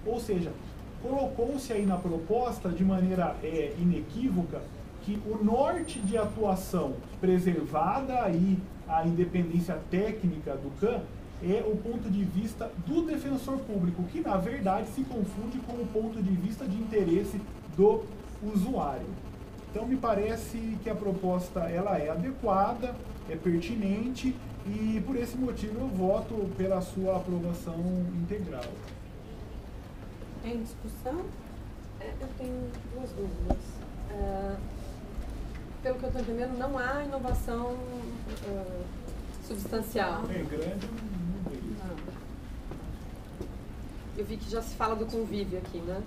Ou seja, colocou-se aí na proposta de maneira inequívoca que o norte de atuação preservada aí a independência técnica do CAN é o ponto de vista do defensor público, que na verdade se confunde com o ponto de vista de interesse do usuário. Então me parece que a proposta ela é adequada, é pertinente e por esse motivo eu voto pela sua aprovação integral. Em discussão? Eu tenho duas dúvidas. Pelo que eu estou entendendo, não há inovação substancial. É grande, não vejo. Eu vi que já se fala do convívio aqui, né?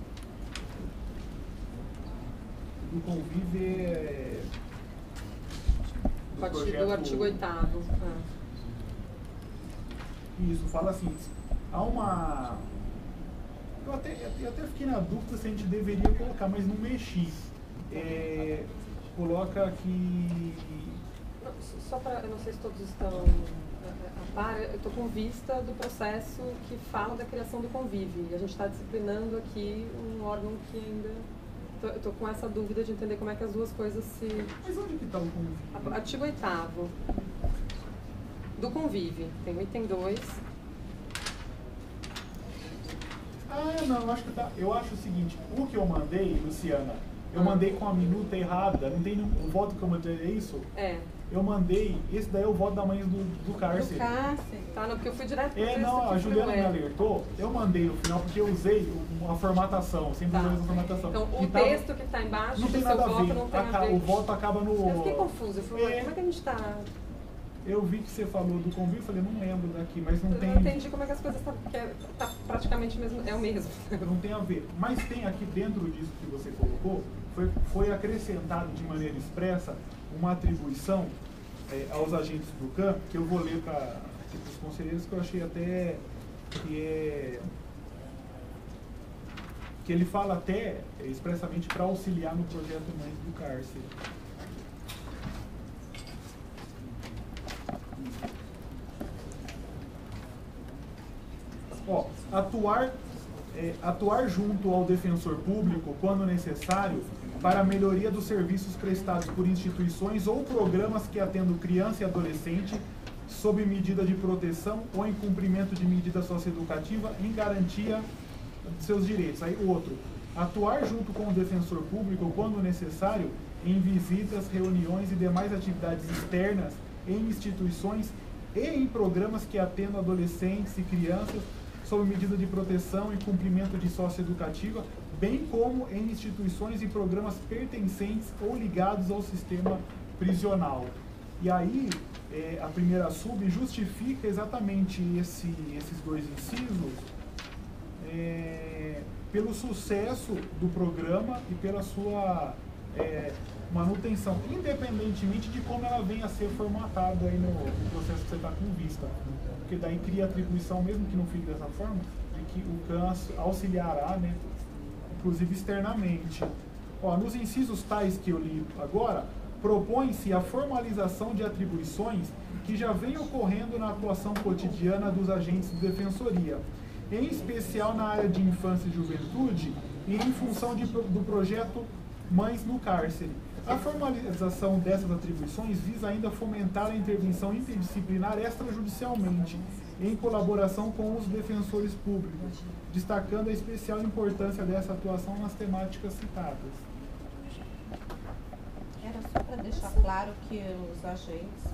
Do convívio do artigo 8º. Isso, fala assim, há uma... Eu até fiquei na dúvida se a gente deveria colocar, mas não mexi. Coloca que... Só para, eu não sei se todos estão a par, eu estou com vista do processo que fala da criação do convívio. E a gente está disciplinando aqui um órgão que ainda... Eu estou com essa dúvida de entender como é que as duas coisas se... Mas onde que está o convívio? Artigo 8º do convívio. Tem o item 2. Não, acho que tá. Eu acho o seguinte, o que eu mandei, Luciana, eu mandei com a minuta errada, não tem o voto que eu mandei, é isso? Eu mandei, esse daí é o voto da mãe do cárcere. Do cárcere, tá, não, porque eu fui direto pro não, a Juliana me alertou, eu mandei no final porque eu usei uma formatação, sempre usei essa formatação. Então, o texto que está embaixo do seu voto não tem a ver. O voto acaba no... Eu fiquei confusa, eu falei, como é que a gente está... Eu vi que você falou do convívio, falei, não lembro daqui, mas não tem... Eu entendi como é que as coisas estão, porque tá praticamente mesmo, é o mesmo. Não tem a ver. Mas tem aqui dentro disso que você colocou, foi acrescentado de maneira expressa uma atribuição aos agentes do CAN, que eu vou ler para os conselheiros, que eu achei até que ele fala até expressamente para auxiliar no projeto Mães do Cárcere. Atuar junto ao defensor público, quando necessário, para a melhoria dos serviços prestados por instituições ou programas que atendam criança e adolescente sob medida de proteção ou em cumprimento de medida socioeducativa em garantia de seus direitos. Aí o outro, atuar junto com o defensor público, quando necessário, em visitas, reuniões e demais atividades externas em instituições e em programas que atendam adolescentes e crianças sob medida de proteção e cumprimento de socioeducativa, bem como em instituições e programas pertencentes ou ligados ao sistema prisional. E aí, a primeira sub justifica exatamente esses dois incisos pelo sucesso do programa e pela sua manutenção, independentemente de como ela venha a ser formatada aí no processo que você está com vista. Porque daí cria atribuição, mesmo que não fique dessa forma, de que o CAN auxiliará, né, inclusive externamente. Nos incisos tais que eu li agora, propõe-se a formalização de atribuições que já vem ocorrendo na atuação cotidiana dos agentes de defensoria, em especial na área de infância e juventude e em função do projeto Mães no Cárcere. A formalização dessas atribuições visa ainda fomentar a intervenção interdisciplinar extrajudicialmente, em colaboração com os defensores públicos, destacando a especial importância dessa atuação nas temáticas citadas. Era só para deixar claro que os agentes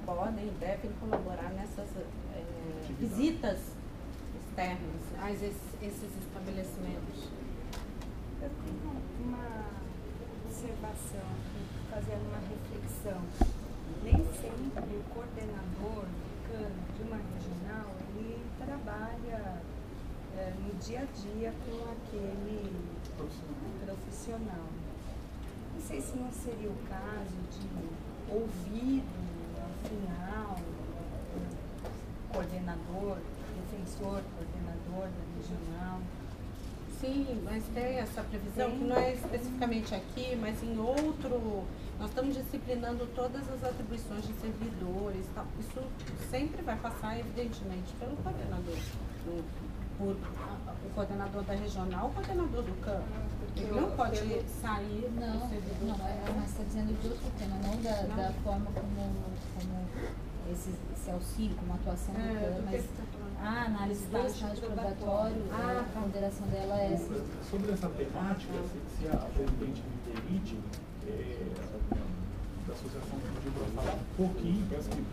podem e devem colaborar nessas visitas externas a esses estabelecimentos. Eu tenho uma observação aqui, fazendo uma reflexão. Nem sempre o coordenador do CAN de uma regional, ele trabalha no dia a dia com aquele profissional. Não sei se não seria o caso de ouvir ao final o coordenador, defensor, coordenador da regional. Sim, mas tem essa previsão, que não é especificamente aqui, mas em outro, nós estamos disciplinando todas as atribuições de servidores, tal. Isso sempre vai passar, evidentemente, pelo coordenador. o coordenador da regional, o coordenador do CAN. Ele não pode sair do servidor. Mas está dizendo de outro tema, não da forma como esse auxílio, como a atuação do CAN, mas a análise do estágio probatório, a ponderação dela é essa. Sobre essa temática, se a presidente me permite, da associação pediu para falar um pouquinho, peço que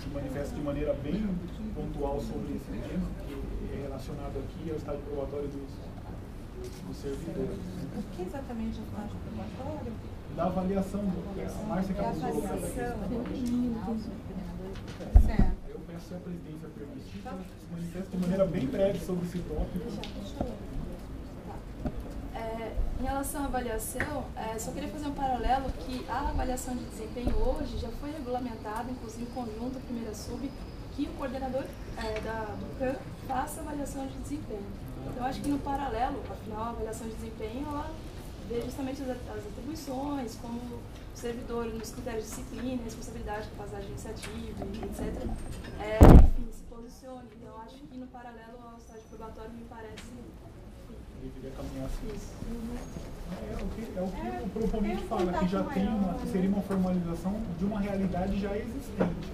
se manifeste de maneira bem pontual sobre esse tema, que é relacionado aqui ao estágio probatório dos servidores. O que exatamente é o estágio probatório? Da avaliação, a Márcia acabou de colocar aqui. Certo. Eu peço a presidência permitir que ela se manifeste de maneira bem breve sobre esse tópico. Em relação à avaliação, só queria fazer um paralelo que a avaliação de desempenho hoje já foi regulamentada, inclusive em conjunto, a primeira sub, que o coordenador do CAN faça avaliação de desempenho. Então, acho que no paralelo, afinal, a avaliação de desempenho, ela vê justamente as atribuições, como o servidor nos critérios de disciplina, responsabilidade, capacidade iniciativa, etc. Enfim, se posicione. Então, acho que no paralelo ao estágio probatório, me parece... Deveria caminhar assim. É o que o proponente fala, que já tem que seria uma formalização de uma realidade já existente.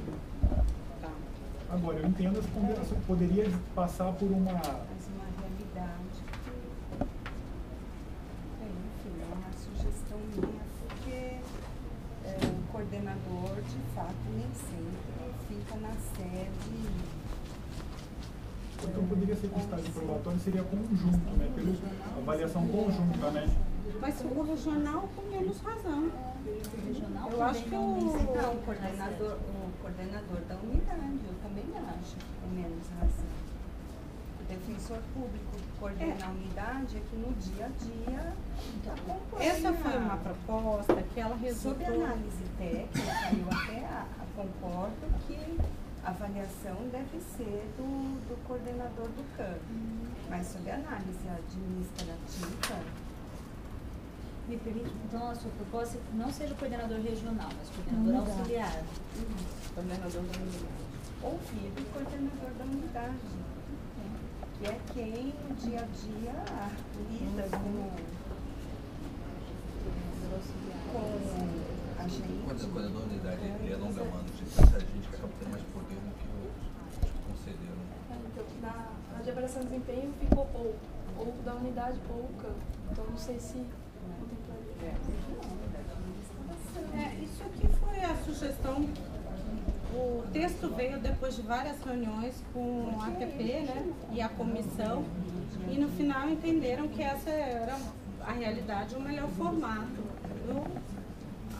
Agora, eu entendo as ponderações, poderia passar por uma... Mas uma realidade que... Enfim, é uma sugestão minha, porque o coordenador, de fato, nem sempre fica na sede... Então poderia ser que o estágio probatório seria conjunto, né? Pela avaliação conjunta, né? Mas o regional com menos razão. Regional Eu acho que o coordenador da unidade, eu também acho, com menos razão. O defensor público que coordena a unidade é que no dia a dia acompanha. Essa foi uma proposta que ela Sob resultou... análise técnica, eu até concordo que a avaliação deve ser do coordenador do CAN, mas sob análise administrativa... Me permite, então, a sua proposta não seja o coordenador regional, mas o coordenador auxiliar. Coordenador da unidade. Ouvido o coordenador da unidade, que é quem no dia a dia lida com a gente. Quando o coordenador da unidade ele é longa-mano, tem tanta gente que acaba tendo mais poder do que os concederam. Então, na de avaliação de desempenho ficou ou da unidade ou o CAN. Então, não sei se contemplaria. Isso aqui foi a sugestão. O texto veio depois de várias reuniões com a ATP, né, e a comissão, e no final entenderam que essa era a realidade, o melhor formato. Eu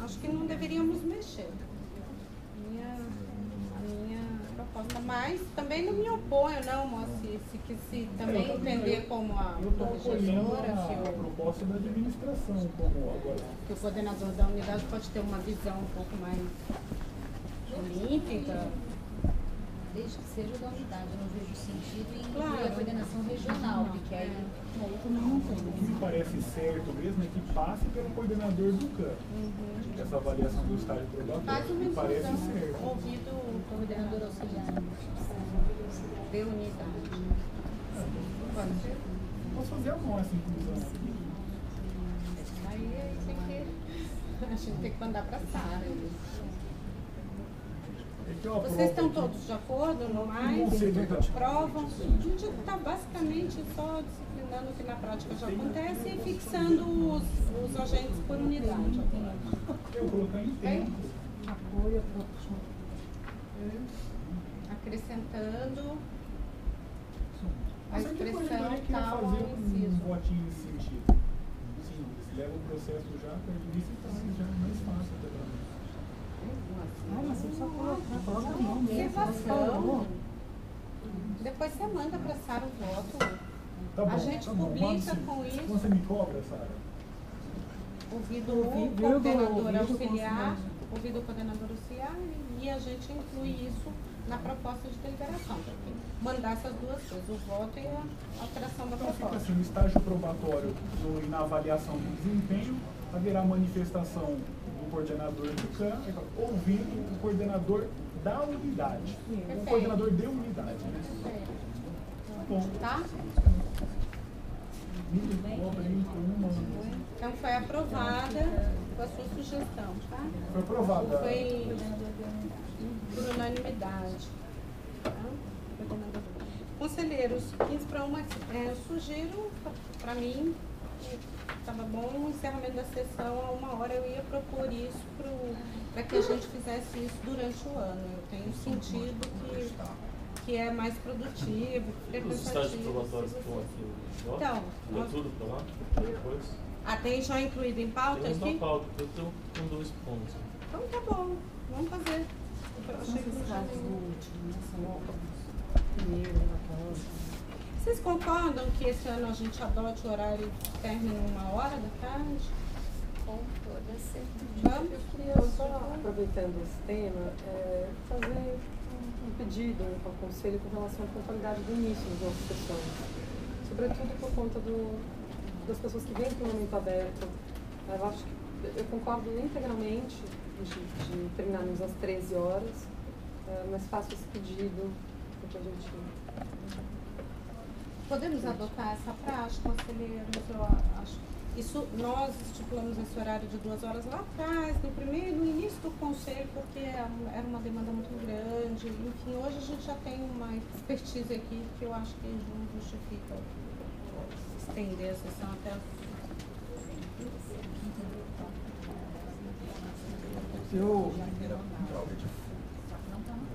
acho que não deveríamos mexer. A minha proposta, mas também não me oponho, não, moça, se também entender como a professora, a proposta da administração, como agora. que o coordenador da unidade pode ter uma visão um pouco mais olímpica. Desde que seja da unidade, eu não vejo sentido em Claro. incluir a coordenação regional, porque aí O que me parece certo mesmo é que passe pelo coordenador do CAN. Essa avaliação do estágio Faz probatório uma me parece inclusão, certo. ouvido o coordenador auxiliar. de unidade. Pode ser. Posso fazer a nossa inclusão aqui. Aí tem que... A gente tem que mandar para a Sara. É que eu aprovo Vocês estão aqui. todos de acordo no mais? Não sei, né? Aprovam? A gente está basicamente só disciplinando o que na prática já acontece e fixando os agentes por unidade. Eu colocar em tempo. Apoio, acrescentando a Mas aqui o coordenador expressão é que ia tal fazer ao um inciso. votinho nesse sentido. Simples. Leva o processo já para o início e então já é mais fácil até para mim. Mas você só coloca observação. Depois você manda para a Sara o voto. Tá bom, A gente tá bom. publica Manda sim. com isso. Quando você me cobra, Sara? Ouvido o coordenador auxiliar, ouvido o coordenador auxiliar e a gente inclui isso na proposta de deliberação. Mandar essas duas coisas, o voto e a alteração da Então fica proposta. assim, no estágio probatório e na avaliação do desempenho, haverá manifestação do coordenador do CAN, ouvindo o coordenador da unidade. O coordenador de unidade, né? bom. Tá? Então foi aprovada com a sua sugestão, tá? Foi aprovada. Foi por unanimidade. Tá? Conselheiros, 15:01, eu sugiro para mim, estava bom, o encerramento da sessão a 1h. Eu ia propor isso para que a gente fizesse isso durante o ano. Eu tenho sentido que é mais produtivo, que é Os estágios probatórios que estão aqui, então, nós... tudo para lá, depois? Tem já incluído em pauta Temos aqui? na pauta, eu estou com 2 pontos. Então tá bom, vamos fazer. Eu achei que não tinha nenhum. Vocês concordam que esse ano a gente adote o horário de término 1h da tarde? Com toda certeza. Vamos? Eu queria só, aproveitando esse tema, fazer um pedido ao Conselho com relação à pontualidade do início das nossas sessões. Sobretudo por conta das pessoas que vêm para o momento aberto. Eu acho que eu concordo integralmente de terminarmos às 13 horas, mas faço esse pedido para que a gente... Podemos adotar essa prática, conselheiros? Eu acho. Isso, nós estipulamos esse horário de 2 horas lá atrás, no início do conselho, porque era uma demanda muito grande. Enfim, hoje a gente já tem uma expertise aqui que eu acho que não justifica estender a sessão até as...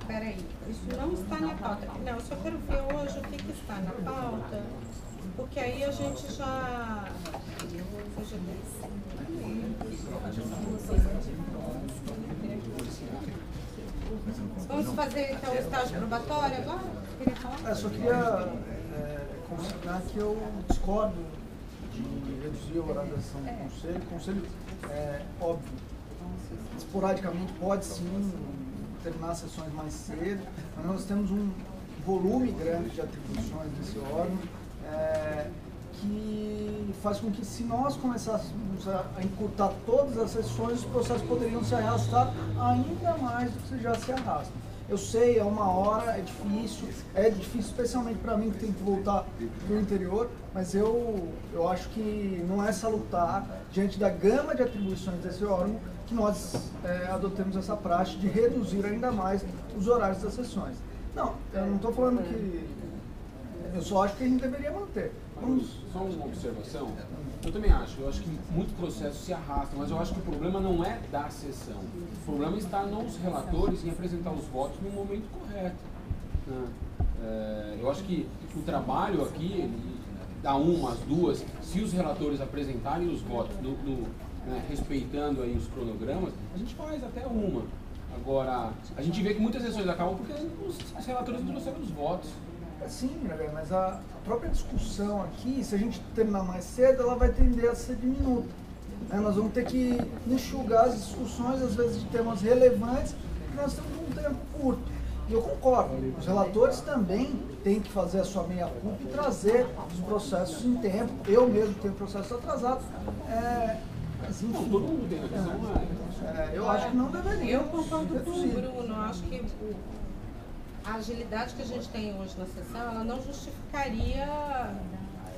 Peraí, isso não está na pauta. Não, eu só quero ver hoje o que está na pauta, porque aí a gente já... Vamos fazer então o estágio probatório agora? Queria falar? Eu só queria consignar que eu discordo de reduzir a horário da sessão do conselho. O conselho, óbvio, esporadicamente pode sim terminar as sessões mais cedo, mas nós temos um volume grande de atribuições desse órgão que faz com que, se nós começássemos a encurtar todas as sessões, os processos poderiam se arrastar ainda mais do que já se arrastam. Eu sei, é 1h, é difícil especialmente para mim que tem que voltar para o interior, mas eu acho que não é salutar, diante da gama de atribuições desse órgão, que nós adotemos essa praxe de reduzir ainda mais os horários das sessões. Não, eu não estou falando que... Eu só acho que a gente deveria manter. Só uma observação. Eu também acho. Eu acho que muito processo se arrasta, mas eu acho que o problema não é da sessão. O problema está nos relatores em apresentar os votos no momento correto. Eu acho que o trabalho aqui, da 1 às 2, se os relatores apresentarem os votos respeitando aí os cronogramas, a gente faz até 1. Agora, a gente vê que muitas sessões acabam porque os relatores não trouxeram os votos. Sim, mas a própria discussão aqui, se a gente terminar mais cedo, ela vai tender a ser diminuta. Nós vamos ter que enxugar as discussões, às vezes, de temas relevantes, porque nós temos um tempo curto. E eu concordo, os relatores também têm que fazer a sua meia-culpa e trazer os processos em tempo. Eu mesmo tenho processos atrasados. Mas, enfim, todo mundo tem, a questão eu acho que não deveria. Eu concordo com o Bruno, eu acho que a agilidade que a gente tem hoje na sessão, ela não justificaria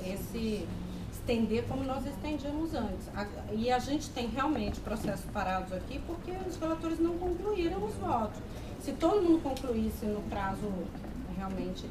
esse estender como nós estendíamos antes. E a gente tem realmente processos parados aqui porque os relatores não concluíram os votos. Se todo mundo concluísse no prazo realmente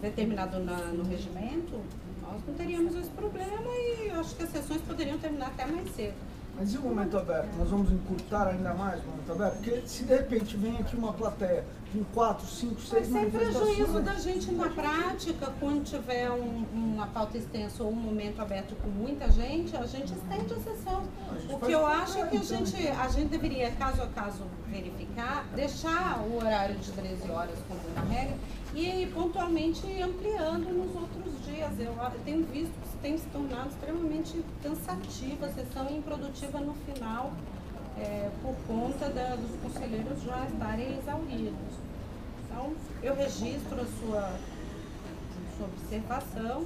determinado no regimento, nós não teríamos esse problema e acho que as sessões poderiam terminar até mais cedo. Mas e o momento aberto? Nós vamos encurtar ainda mais o momento aberto? Porque se de repente vem aqui uma plateia com 4, 5, 6 Mas sem prejuízo manifestações... da gente na prática, quando tiver uma pauta extensa ou um momento aberto com muita gente, a gente estende a sessão. O que eu acho é que a gente deveria, caso a caso, verificar, deixar o horário de 13 horas como uma regra e ir pontualmente ampliando nos outros dias. Eu tenho visto que tem se tornado extremamente cansativa a sessão e improdutiva no final, por conta dos conselheiros já estarem exauridos. Então, eu registro a sua observação,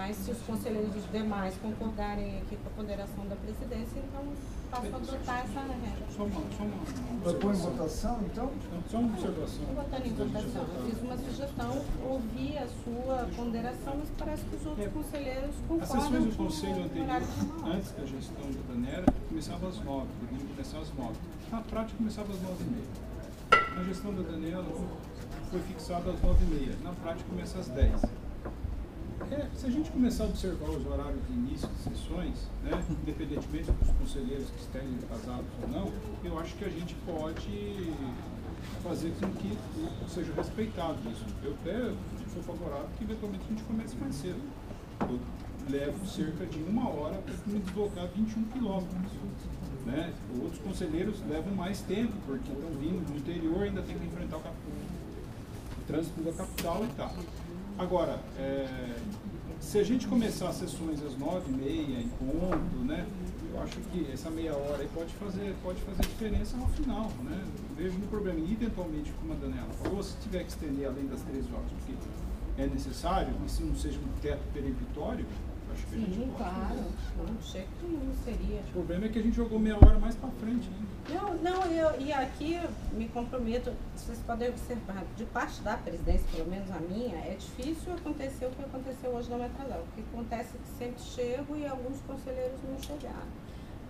Mas se os conselheiros demais concordarem aqui com a ponderação da presidência, então passo a adotar essa regra. Só uma Vai pôr em votação, então? Só uma observação. Estou botando em votação. Eu fiz uma sugestão, ouvi a sua ponderação, mas parece que os outros conselheiros As concordam sessões do com conselho o anterior, horário normal. antes da gestão da Danera, começava às 9, deveriam começar às 9. Na prática, começava às 9h30. Na gestão da Daniela, foi fixado às 9h30. Na prática, começa às 10. Se a gente começar a observar os horários de início de sessões, né, independentemente dos conselheiros que estejam casados ou não, eu acho que a gente pode fazer com que seja respeitado isso. Eu até sou favorável que eventualmente a gente comece mais cedo. Eu levo cerca de 1 hora para me deslocar 21 quilômetros. Né? Outros conselheiros levam mais tempo, porque estão vindo do interior, ainda tem que enfrentar o trânsito da capital e tal. Agora, se a gente começar as sessões às 9h30 em ponto, né, eu acho que essa meia hora aí pode fazer diferença no final. Né? Não vejo nenhum problema. E, eventualmente, como a Daniela falou, se tiver que estender além das 13 horas, porque é necessário, e se não seja um teto peremptório, acho que a gente pode claro. fazer. Não, de jeito nenhum seria. O problema é que a gente jogou meia hora mais para frente ainda. E aqui me comprometo, vocês podem observar, de parte da presidência, pelo menos a minha, é difícil acontecer o que aconteceu hoje na Metralel. O que acontece é que sempre chego e alguns conselheiros não chegaram.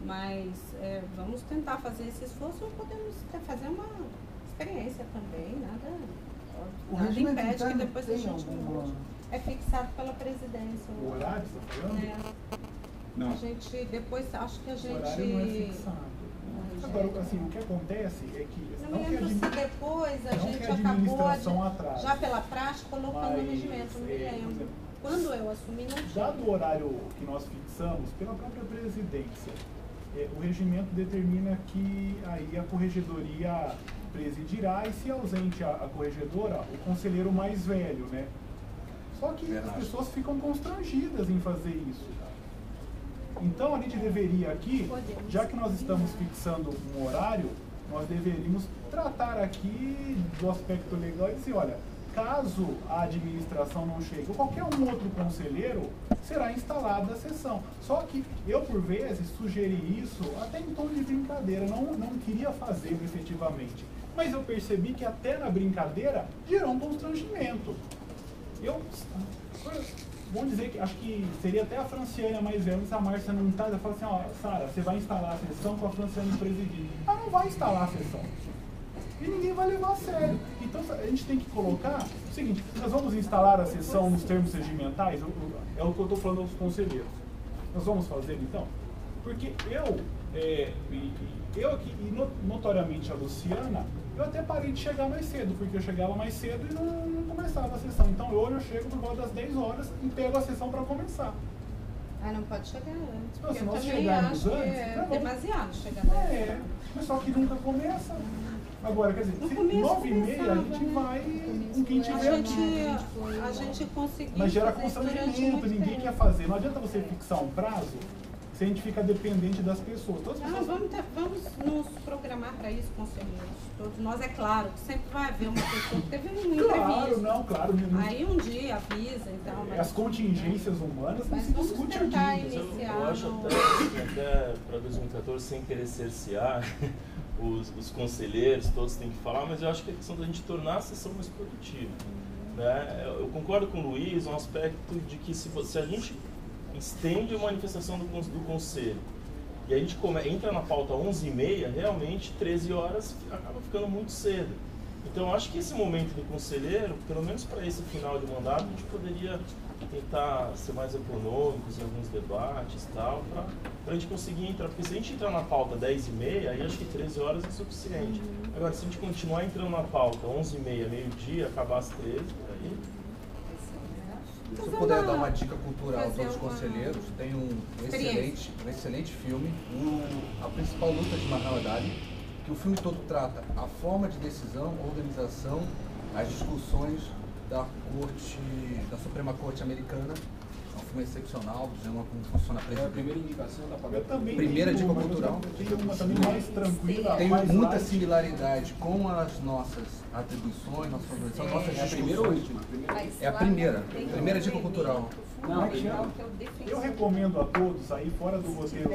Mas vamos tentar fazer esse esforço, podemos fazer uma experiência também, nada impede que depois a gente mude. É fixado pela presidência. O horário, você está falando? Não. A gente, depois, acho que a gente... O horário não é fixado. Agora, assim, o que acontece é que... Não me lembro se depois a gente acabou já pela prática, colocando no regimento, não me lembro. Quando eu assumi, não tinha. Dado o horário que nós fixamos, pela própria presidência, o regimento determina que aí a corregedoria presidirá e, se ausente a corregedora, o conselheiro mais velho, né? Só que as pessoas ficam constrangidas em fazer isso. Então a gente deveria aqui, já que nós estamos fixando um horário, nós deveríamos tratar aqui do aspecto legal e dizer, olha, caso a administração não chegue, ou qualquer um outro conselheiro, será instalada a sessão. Só que eu, por vezes, sugeri isso até em tom de brincadeira, não queria fazê-lo efetivamente. Mas eu percebi que até na brincadeira gerou um constrangimento. Vamos dizer que, acho que seria até a Franciane a mais velha, se a Márcia não está, eu falo assim, ó, Sara, você vai instalar a sessão com a Franciane presidindo. Ela não vai instalar a sessão. E ninguém vai levar a sério. Então a gente tem que colocar o seguinte, nós vamos instalar a sessão nos termos regimentais, é o que eu estou falando aos conselheiros. Nós vamos fazer então? Porque eu aqui, e notoriamente a Luciana, eu até parei de chegar mais cedo, porque eu chegava mais cedo e não começava a sessão. Então hoje eu chego por volta das 10 horas e pego a sessão para começar. Não pode chegar antes. Não, se eu nós também chegarmos acho antes, que é tá bom. demasiado chegar antes. Mas só que nunca começa. Agora, quer dizer, 9h30 a gente vai com quem tiver aqui. A gente conseguiu. Mas gera constrangimento, ninguém quer fazer. Não adianta você fixar um prazo se a gente fica dependente das pessoas. Vamos nos programar para isso, conselheiros. Todos nós, é claro, que sempre vai haver uma pessoa que teve um imprevisto. Claro. Aí um dia avisa, então. As contingências humanas não se discute aqui. Eu acho até para 2014, sem querer cercear, os conselheiros, todos têm que falar, mas eu acho que é questão da gente tornar a sessão mais produtiva. Né? Eu concordo com o Luiz, um aspecto de que se a gente estende a manifestação do conselho e a gente entra na pauta 11h30, realmente 13 horas acaba ficando muito cedo. Então eu acho que esse momento do conselheiro, pelo menos para esse final de mandato, a gente poderia tentar ser mais econômicos em alguns debates e tal, para a gente conseguir entrar, porque se a gente entrar na pauta 10h30, aí acho que 13 horas é suficiente. Agora, se a gente continuar entrando na pauta 11h30, meio-dia, acabar às 13h, aí... Se eu puder dar uma dica cultural a todos os conselheiros, tem um excelente filme, A Principal Luta de Mahatma Gandhi, que o filme todo trata a forma de decisão, organização, as discussões da Suprema Corte Americana É um filme excepcional, dizendo como funciona a É a presidência. primeira indicação da Eu Padre. também Primeira tenho, dica mas cultural. eu tenho uma também mais tranquila, Tem mais muita light. similaridade com as nossas atribuições, nossas obrigações, nossas É a primeira ou a discussões. última? É a primeira dica cultural. Não, Eu recomendo a todos, aí fora do roteiro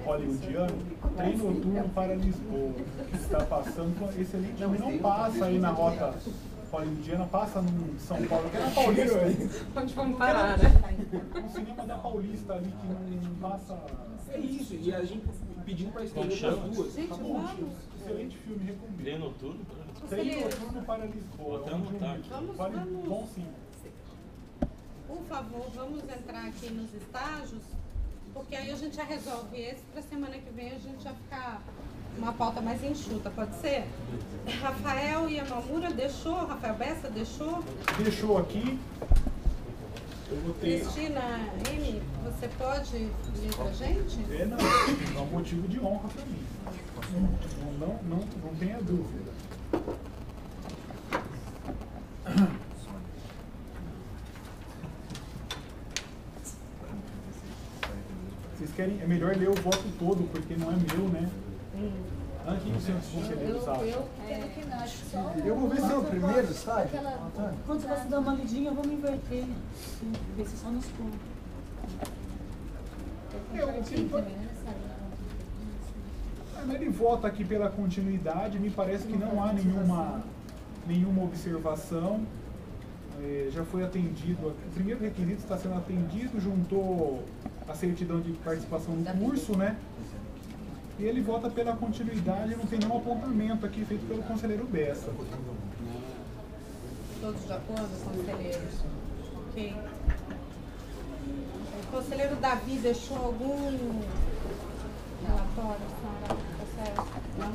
hollywoodiano, Trem Noturno para Lisboa, que está passando com excelente filme. Não passa aí na rota hollywoodiana, passa no São Paulo, que é na Paulista. Onde vamos parar, né? O cinema da Paulista ali, que não passa... é isso, e a gente pedindo para Como estender chama? para as duas. Gente, Tá bom, vamos. excelente filme, recomendo. Trem noturno? Trem Noturno para Lisboa. Vou até é um filme anotar. vale bom sim. Por favor, vamos entrar aqui nos estágios, porque aí a gente já resolve esse, para semana que vem a gente já ficar uma pauta mais enxuta, pode ser? Rafael Yamamura deixou, Rafael Bessa deixou, Deixou aqui. Eu vou ter... Cristina M, você pode ler pra gente? Não, é um motivo de honra para mim. Não tenha dúvida. Vocês querem, é melhor ler o voto todo, porque não é meu, né? Antes que os senhores conselheiros acham. Pelo que não, acho que só Eu vou ver se é o primeiro estágio. aquela- Quando você dá uma lidinha, vamos inverter. Ver se só nos pontos. Mas ele vota aqui pela continuidade, me parece que não há nenhuma observação. Já foi atendido, o primeiro requisito está sendo atendido, juntou a certidão de participação no curso, né? E ele vota pela continuidade, não tem nenhum apontamento aqui feito pelo conselheiro Bessa. Todos de acordo, conselheiros? Ok. O conselheiro Davi deixou algum relatório, Sara? Processo? Não?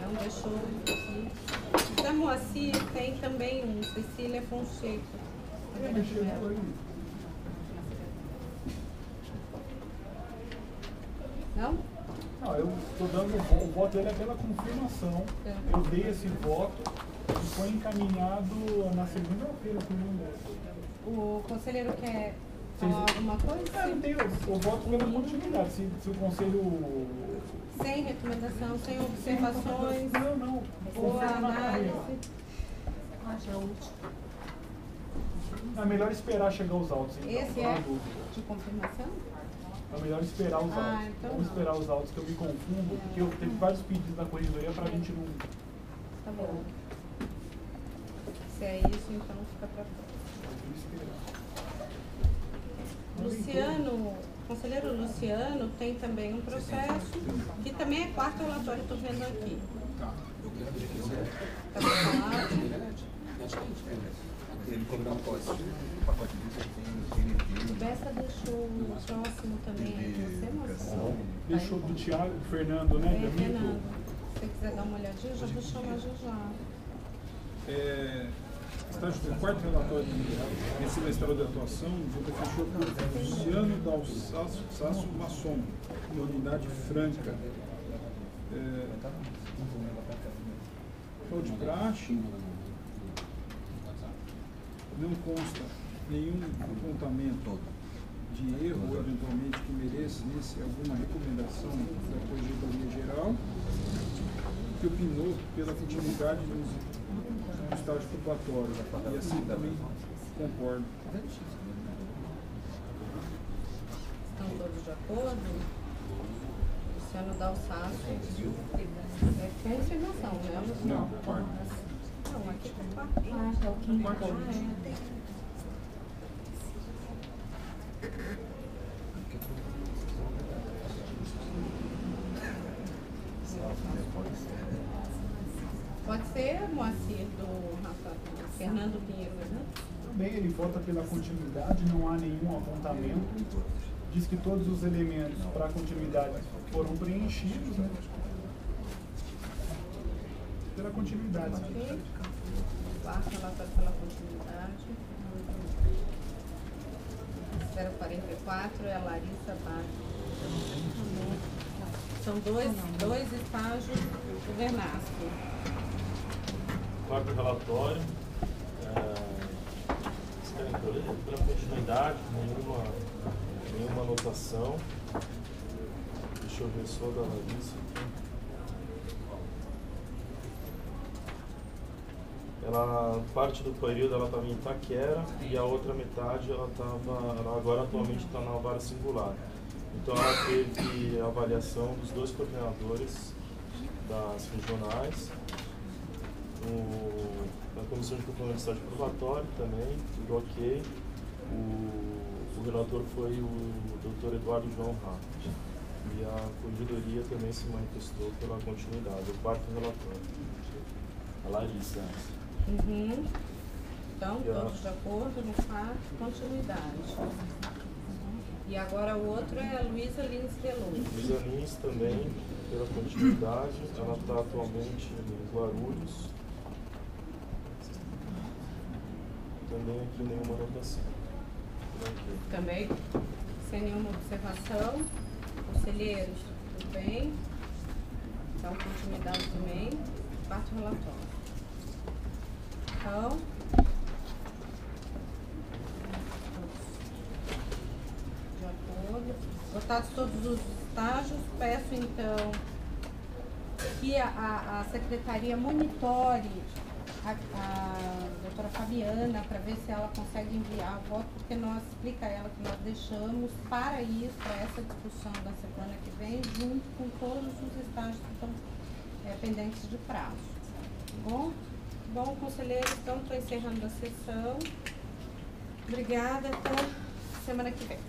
Não deixou. Da Moacir tem também um, Cecília Fonseca. Não? Não, eu estou dando o voto dele é pela confirmação. Eu dei esse voto e foi encaminhado na segunda-feira. O conselheiro quer Sim, falar sim. alguma coisa? Não tem o voto pela continuidade. Se o conselho. Sem recomendação, sem observações. Não. Boa Confirma na análise. Acho a última. É melhor esperar chegar os autos. Então, Esse não há é dúvida. de confirmação? É melhor esperar os autos. Então Vamos não. esperar os autos que eu me confundo, porque eu teve vários pedidos da corredoria para a gente não. Tá bom. Se é isso, então fica para Luciano, conselheiro Luciano tem também um processo, que também é quarto relatório, estou vendo aqui. Tá, eu quero ver que você Tá bom falar? Ele colocou um pacote disso, O Bessa deixou um próximo também aí com você, moça? Deixou do Thiago, do Fernando, né? É, Fernando, se você quiser dar uma olhadinha, eu já vou chamar já. Estágio do quarto relatório de semestral de atuação, o junta fechou por Luciano Dalsasso Masson, da unidade franca. Show de praxe, não consta nenhum apontamento de erro, eventualmente, que merecesse alguma recomendação da Corregedoria Geral, que opinou pela continuidade no estágio probatório, e assim também concordo. Estão todos de acordo? Luciano Dalsasso. É confirmação, né? Não, quarto. Não, aqui tem quarto. Ah, é o quinto. Ah, é. Pode ser, Moacir, do Fernando Pinheiro, né? Também ele vota pela continuidade, não há nenhum apontamento. Diz que todos os elementos para a continuidade foram preenchidos, né? Pela continuidade. Ok. Quarto relatório pela continuidade. 044 é a Larissa Barros. São dois estágios do Vernasco. Quarto relatório, avaliação. Deixa eu ver só da Larissa. Ela, parte do período ela estava em Itaquera e a outra metade ela agora atualmente está na vara singular. Então ela teve a avaliação dos 2 coordenadores das regionais, na comissão de complementaridade probatória também, tudo ok. O relator foi o Dr. Eduardo João Rá. E a corregedoria também se manifestou pela continuidade, o quarto relatório. A Larissa. Então, todos de acordo no quarto, continuidade. E agora o outro é a Luísa Lins Veloso. Luísa Lins também, pela continuidade, ela está atualmente em Guarulhos. Também aqui nenhuma anotação. Também sem nenhuma observação. Conselheiros, tudo bem? Então, continuidade também. Quarto relatório. Então, de acordo. Votados todos os estágios, peço então que a secretaria monitore a doutora Fabiana para ver se ela consegue enviar a voto, porque nós explica a ela que nós deixamos para isso, para essa discussão da semana que vem, junto com todos os estágios que estão pendentes de prazo. Bom? Bom, conselheiros, então estou encerrando a sessão. Obrigada, até semana que vem.